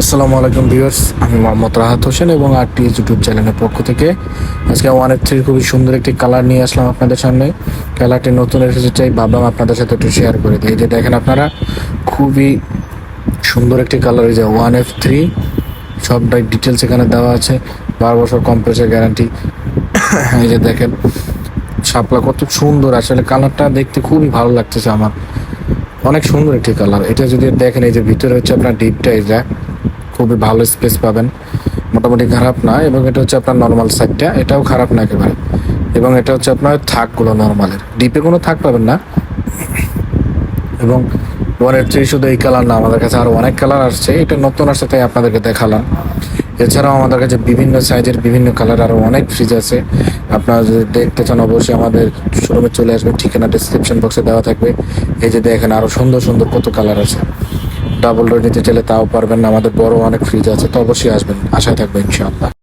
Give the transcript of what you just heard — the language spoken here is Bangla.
আসসালামু আলাইকুম ভিউয়ার্স, আমি মোহাম্মদ রাহাত হোসেন এবং আরটি ইউটিউব চ্যানেলের পক্ষ থেকে আজকে 1F3 খুবই সুন্দর একটি কালার নিয়ে আসলাম আপনাদের সামনে। কালারটি নতুন এসেছে, চাই ভাবলাম আপনাদের সাথে একটু শেয়ার করে দিই। এই যে দেখেন আপনারা, খুবই সুন্দর একটি কালার। এই যে 1F3 সবটাই ডিটেলস এখানে দেওয়া আছে, 12 বছর কম্প্রেসার গ্যারান্টি। এই যে দেখেন শাপলা কত সুন্দর, আসলে কালারটা দেখতে খুবই ভালো লাগতেছে আমার, অনেক সুন্দর একটি কালার। এটা যদি দেখেন, এই যে ভিতরে হচ্ছে আপনার ডিপটা, এটা খুবই ভালো স্পেস পাবেন, মোটামুটি খারাপ না। এবং এটা হচ্ছে আপনার নর্মাল সাইডটা, এটাও খারাপ না একেবারে। এবং এটা হচ্ছে আপনার থাকগুলো নর্মালের, ডিপে কোনো থাক পাবেন না। এবং 1F3 শুধু এই কালার না, আমাদের কাছে আরও অনেক কালার আসছে, এটা নতুন আসছে তাই আপনাদেরকে দেখালাম। এছাড়াও আমাদের কাছে বিভিন্ন সাইজের বিভিন্ন কালার আরও অনেক ফ্রিজ আছে। আপনারা যদি দেখতে চান অবশ্যই আমাদের শোরুমে চলে আসবেন, ঠিকানা ডিসক্রিপশন বক্সে দেওয়া থাকবে। এই যে দেখেন আরও সুন্দর সুন্দর কত কালার আছে। ডাবল ডোর নিতে চাইলে তাও পারবেন, আমাদের বড় অনেক ফ্রিজ আছে, তো অবশ্যই আসবেন, আশায় থাকবেন ইনশাআল্লাহ।